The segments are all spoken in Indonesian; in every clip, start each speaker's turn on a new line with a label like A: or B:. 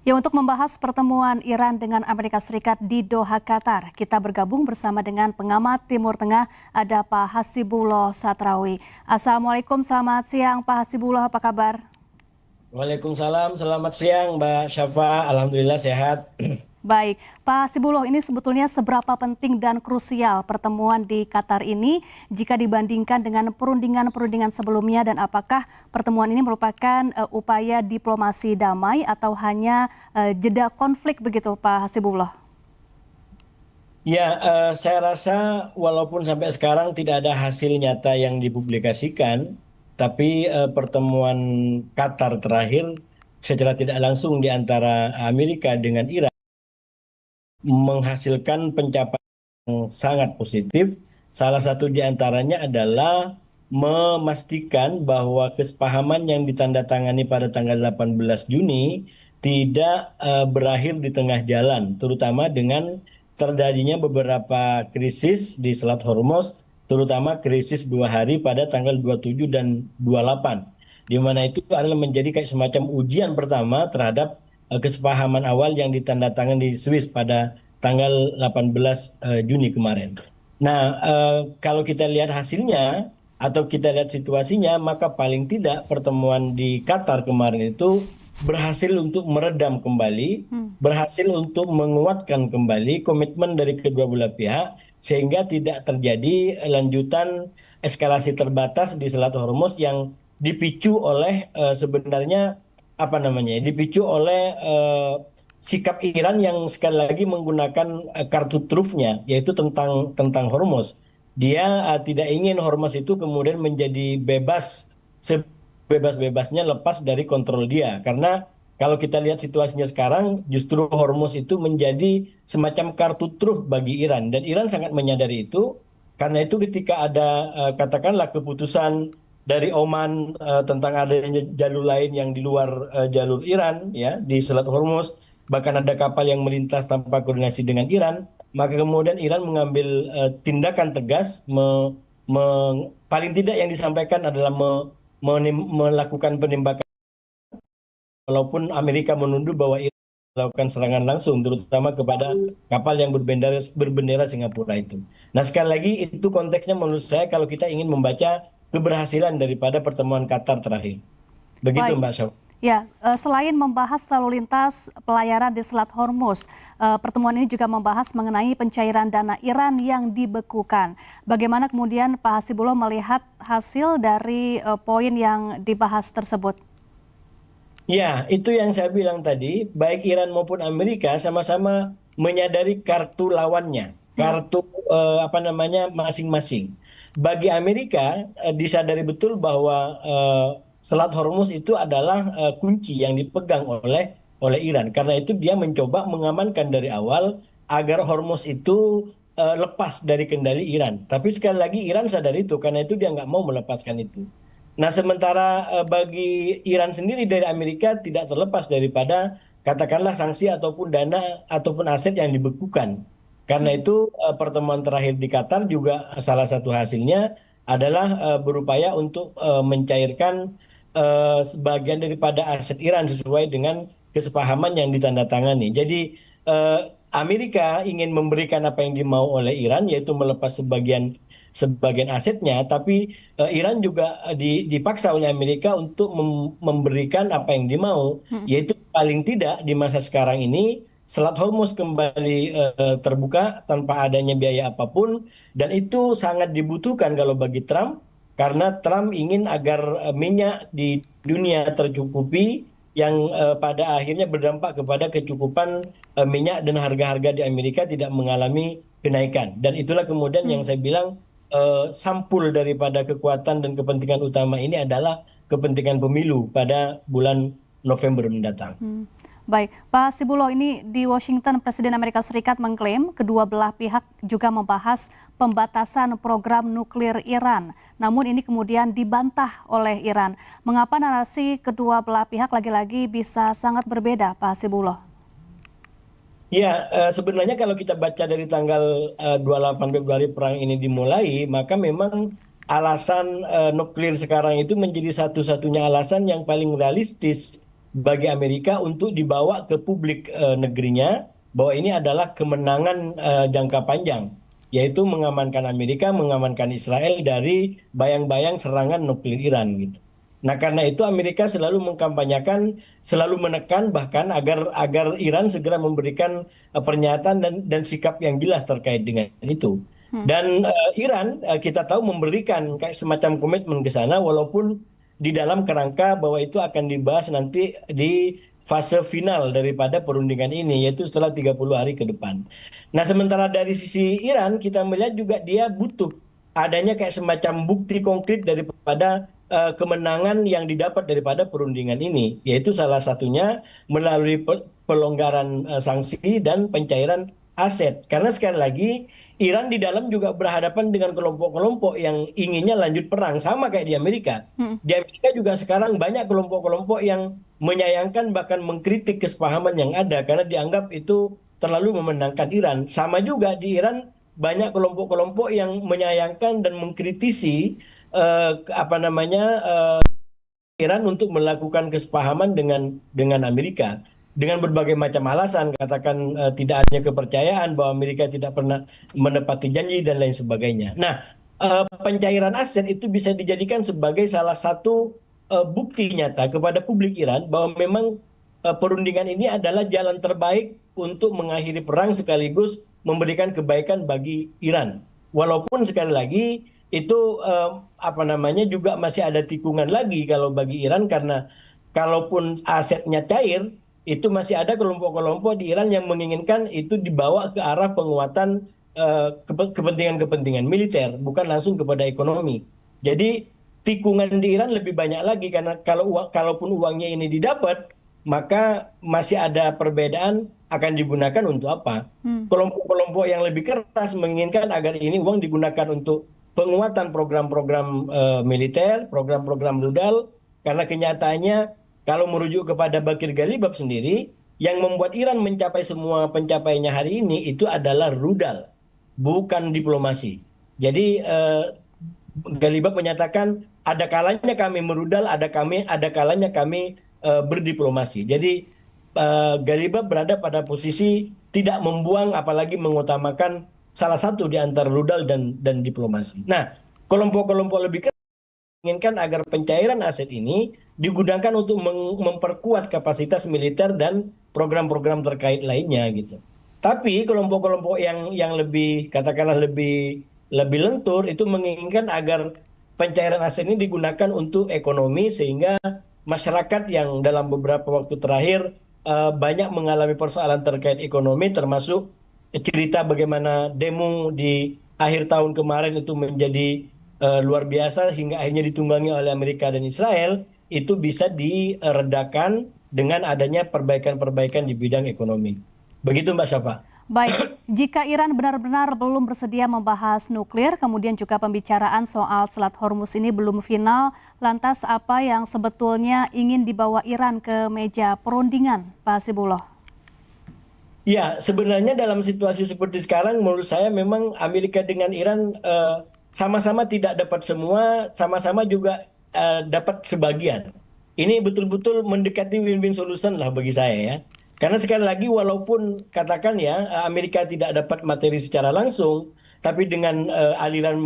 A: Ya, untuk membahas pertemuan Iran dengan Amerika Serikat di Doha, Qatar, kita bergabung bersama dengan pengamat Timur Tengah, ada Pak Hasibullah Satrawi. Assalamualaikum, selamat siang Pak Hasibullah, apa kabar?
B: Waalaikumsalam, selamat siang Mbak Syafa. Alhamdulillah sehat.
A: Baik, Pak Hasibullah, ini sebetulnya seberapa penting dan krusial pertemuan di Qatar ini jika dibandingkan dengan perundingan-perundingan sebelumnya, dan apakah pertemuan ini merupakan upaya diplomasi damai atau hanya jeda konflik begitu Pak Hasibullah?
B: Ya, saya rasa walaupun sampai sekarang tidak ada hasil nyata yang dipublikasikan, tapi pertemuan Qatar terakhir secara tidak langsung di antara Amerika dengan Iran menghasilkan pencapaian yang sangat positif. Salah satu di antaranya adalah memastikan bahwa kesepahaman yang ditandatangani pada tanggal 18 Juni tidak berakhir di tengah jalan, terutama dengan terjadinya beberapa krisis di Selat Hormuz, terutama krisis 2 hari pada tanggal 27 dan 28, di mana itu adalah menjadi kayak semacam ujian pertama terhadap kesepahaman awal yang ditandatangani di Swiss pada tanggal 18 Juni kemarin. Nah, kalau kita lihat hasilnya atau kita lihat situasinya, maka paling tidak pertemuan di Qatar kemarin itu berhasil untuk meredam kembali, berhasil untuk menguatkan kembali komitmen dari kedua belah pihak, sehingga tidak terjadi lanjutan eskalasi terbatas di Selat Hormuz yang dipicu oleh sebenarnya apa namanya, dipicu oleh sikap Iran yang sekali lagi menggunakan kartu trufnya, yaitu tentang Hormuz. Dia tidak ingin Hormuz itu kemudian menjadi bebas, sebebas-bebasnya lepas dari kontrol dia. Karena kalau kita lihat situasinya sekarang, justru Hormuz itu menjadi semacam kartu truf bagi Iran. Dan Iran sangat menyadari itu. Karena itu ketika ada katakanlah keputusan dari Oman tentang adanya jalur lain yang di luar jalur Iran, ya, di Selat Hormuz, bahkan ada kapal yang melintas tanpa koordinasi dengan Iran, maka kemudian Iran mengambil tindakan tegas, paling tidak yang disampaikan adalah melakukan penembakan, walaupun Amerika menuduh bahwa Iran melakukan serangan langsung, terutama kepada kapal yang berbendera Singapura itu. Nah, sekali lagi itu konteksnya menurut saya kalau kita ingin membaca keberhasilan daripada pertemuan Qatar terakhir. Begitu
A: Baik.
B: Mbak Syaf.
A: Ya, selain membahas lalu lintas pelayaran di Selat Hormuz, pertemuan ini juga membahas mengenai pencairan dana Iran yang dibekukan. Bagaimana kemudian Pak Hasibullah melihat hasil dari poin yang dibahas tersebut?
B: Ya, itu yang saya bilang tadi, baik Iran maupun Amerika sama-sama menyadari kartu lawannya,
A: Hmm.
B: kartu apa namanya masing-masing. Bagi Amerika disadari betul bahwa Selat Hormuz itu adalah kunci yang dipegang oleh Iran. Karena itu dia mencoba mengamankan dari awal agar Hormuz itu lepas dari kendali Iran. Tapi sekali lagi Iran sadar itu, karena itu dia nggak mau melepaskan itu. Nah, sementara bagi Iran sendiri dari Amerika tidak terlepas daripada katakanlah sanksi ataupun dana ataupun aset yang dibekukan. Karena itu pertemuan terakhir di Qatar juga salah satu hasilnya adalah berupaya untuk mencairkan sebagian daripada aset Iran sesuai dengan kesepahaman yang ditandatangani. Jadi Amerika ingin memberikan apa yang dimau oleh Iran, yaitu melepas sebagian asetnya, tapi Iran juga dipaksa oleh Amerika untuk memberikan apa yang dimau,
A: Hmm.
B: yaitu paling tidak di masa sekarang ini Selat Hormuz kembali terbuka tanpa adanya biaya apapun, dan itu sangat dibutuhkan kalau bagi Trump, karena Trump ingin agar minyak di dunia tercukupi, yang pada akhirnya berdampak kepada kecukupan minyak, dan harga-harga di Amerika tidak mengalami kenaikan. Dan itulah kemudian yang
A: Hmm.
B: saya bilang sampul daripada kekuatan dan kepentingan utama ini adalah kepentingan pemilu pada bulan November mendatang.
A: Hmm. Baik, Pak Hasibullah, ini di Washington Presiden Amerika Serikat mengklaim kedua belah pihak juga membahas pembatasan program nuklir Iran. Namun ini kemudian dibantah oleh Iran. Mengapa narasi kedua belah pihak lagi-lagi bisa sangat berbeda, Pak Hasibullah?
B: Ya, sebenarnya kalau kita baca dari tanggal 28 Februari perang ini dimulai, maka memang alasan nuklir sekarang itu menjadi satu-satunya alasan yang paling realistis bagi Amerika untuk dibawa ke publik negerinya bahwa ini adalah kemenangan jangka panjang, yaitu mengamankan Amerika, mengamankan Israel dari bayang-bayang serangan nuklir Iran gitu. Nah, karena itu Amerika selalu mengkampanyekan, selalu menekan bahkan agar agar Iran segera memberikan pernyataan dan sikap yang jelas terkait dengan itu.
A: Hmm.
B: Dan Iran kita tahu memberikan kayak semacam komitmen ke sana walaupun di dalam kerangka bahwa itu akan dibahas nanti di fase final daripada perundingan ini, yaitu setelah 30 hari ke depan. Nah, sementara dari sisi Iran, kita melihat juga dia butuh adanya kayak semacam bukti konkret daripada kemenangan yang didapat daripada perundingan ini, yaitu salah satunya melalui pelonggaran sanksi dan pencairan aset. Karena sekali lagi, Iran di dalam juga berhadapan dengan kelompok-kelompok yang inginnya lanjut perang, sama kayak di Amerika.
A: Hmm.
B: Di Amerika juga sekarang banyak kelompok-kelompok yang menyayangkan bahkan mengkritik kesepahaman yang ada karena dianggap itu terlalu memenangkan Iran. Sama juga di Iran banyak kelompok-kelompok yang menyayangkan dan mengkritisi apa namanya Iran untuk melakukan kesepahaman dengan Amerika dengan berbagai macam alasan, katakan tidak adanya kepercayaan bahwa Amerika tidak pernah menepati janji dan lain sebagainya. Nah, pencairan aset itu bisa dijadikan sebagai salah satu bukti nyata kepada publik Iran bahwa memang perundingan ini adalah jalan terbaik untuk mengakhiri perang sekaligus memberikan kebaikan bagi Iran. Walaupun sekali lagi itu apa namanya juga masih ada tikungan lagi kalau bagi Iran karena kalaupun asetnya cair itu masih ada kelompok-kelompok di Iran yang menginginkan itu dibawa ke arah penguatan kepentingan-kepentingan militer bukan langsung kepada ekonomi. Jadi tikungan di Iran lebih banyak lagi karena kalaupun uangnya ini didapat maka masih ada perbedaan akan digunakan untuk apa.
A: Hmm.
B: Kelompok-kelompok yang lebih keras menginginkan agar ini uang digunakan untuk penguatan program-program militer, program-program rudal, karena kenyataannya kalau merujuk kepada Bakir Galibab sendiri, yang membuat Iran mencapai semua pencapaiannya hari ini itu adalah rudal, bukan diplomasi. Jadi Galibab menyatakan ada kalanya kami merudal, ada kalanya kami berdiplomasi. Jadi Galibab berada pada posisi tidak membuang apalagi mengutamakan salah satu di antara rudal dan diplomasi. Nah, kelompok-kelompok lebih keras menginginkan agar pencairan aset ini digunakan untuk memperkuat kapasitas militer dan program-program terkait lainnya gitu. Tapi kelompok-kelompok yang lebih katakanlah lebih lentur itu menginginkan agar pencairan aset ini digunakan untuk ekonomi sehingga masyarakat yang dalam beberapa waktu terakhir banyak mengalami persoalan terkait ekonomi termasuk cerita bagaimana demo di akhir tahun kemarin itu menjadi luar biasa hingga akhirnya ditunggangi oleh Amerika dan Israel itu bisa diredakan dengan adanya perbaikan-perbaikan di bidang ekonomi. Begitu Mbak Syafa.
A: Baik, jika Iran benar-benar belum bersedia membahas nuklir, kemudian juga pembicaraan soal Selat Hormuz ini belum final, lantas apa yang sebetulnya ingin dibawa Iran ke meja perundingan, Pak Hasibullah?
B: Ya, sebenarnya dalam situasi seperti sekarang menurut saya memang Amerika dengan Iran sama-sama tidak dapat semua, sama-sama juga dapat sebagian. Ini betul-betul mendekati win-win solution lah bagi saya ya. Karena sekali lagi walaupun katakan ya Amerika tidak dapat materi secara langsung, tapi dengan aliran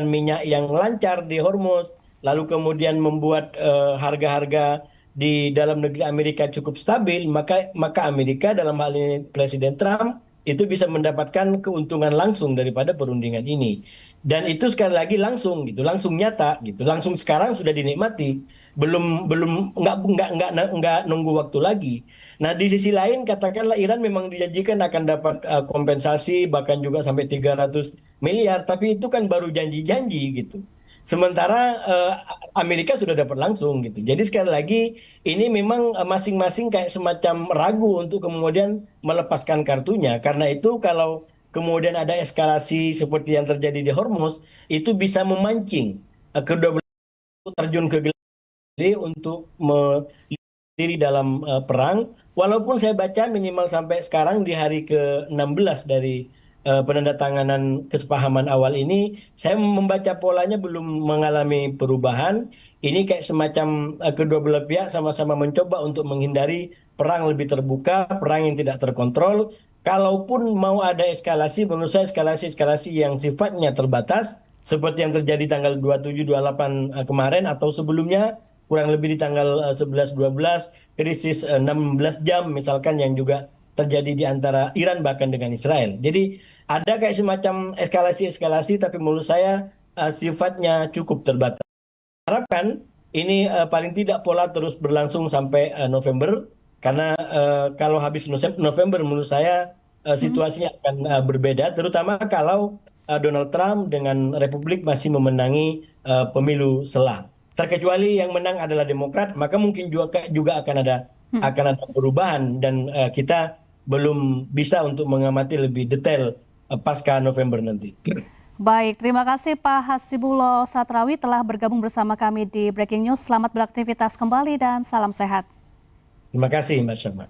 B: minyak yang lancar di Hormuz, lalu kemudian membuat harga-harga di dalam negeri Amerika cukup stabil, maka Amerika dalam hal ini Presiden Trump itu bisa mendapatkan keuntungan langsung daripada perundingan ini. Dan itu sekali lagi langsung gitu, langsung nyata gitu, langsung sekarang sudah dinikmati, belum belum nggak nunggu waktu lagi. Nah di sisi lain katakanlah Iran memang dijanjikan akan dapat kompensasi bahkan juga sampai 300 miliar, tapi itu kan baru janji-janji gitu. Sementara Amerika sudah dapat langsung gitu. Jadi sekali lagi ini memang masing-masing kayak semacam ragu untuk kemudian melepaskan kartunya. Karena itu kalau kemudian ada eskalasi seperti yang terjadi di Hormuz, itu bisa memancing kedua belah pihak terjun ke geladi untuk diri dalam perang. Walaupun saya baca minimal sampai sekarang di hari ke-16 dari penandatanganan kesepahaman awal ini, saya membaca polanya belum mengalami perubahan. Ini kayak semacam kedua belah pihak sama-sama mencoba untuk menghindari perang lebih terbuka, perang yang tidak terkontrol. Kalaupun mau ada eskalasi, menurut saya eskalasi-eskalasi yang sifatnya terbatas, seperti yang terjadi tanggal 27, 28 kemarin atau sebelumnya, kurang lebih di tanggal 11, 12, krisis 16 jam misalkan yang juga terjadi di antara Iran bahkan dengan Israel. Jadi ada kayak semacam eskalasi-eskalasi, tapi menurut saya sifatnya cukup terbatas. Harapkan ini paling tidak pola terus berlangsung sampai November, karena kalau habis November menurut saya situasinya akan berbeda, terutama kalau Donald Trump dengan Republik masih memenangi pemilu selah. Terkecuali yang menang adalah Demokrat, maka mungkin juga akan ada perubahan dan kita belum bisa untuk mengamati lebih detail pasca November nanti.
A: Baik, terima kasih Pak Hasibullah Satrawi telah bergabung bersama kami di Breaking News. Selamat beraktivitas kembali dan salam sehat.
B: Terima kasih, Mas Syama.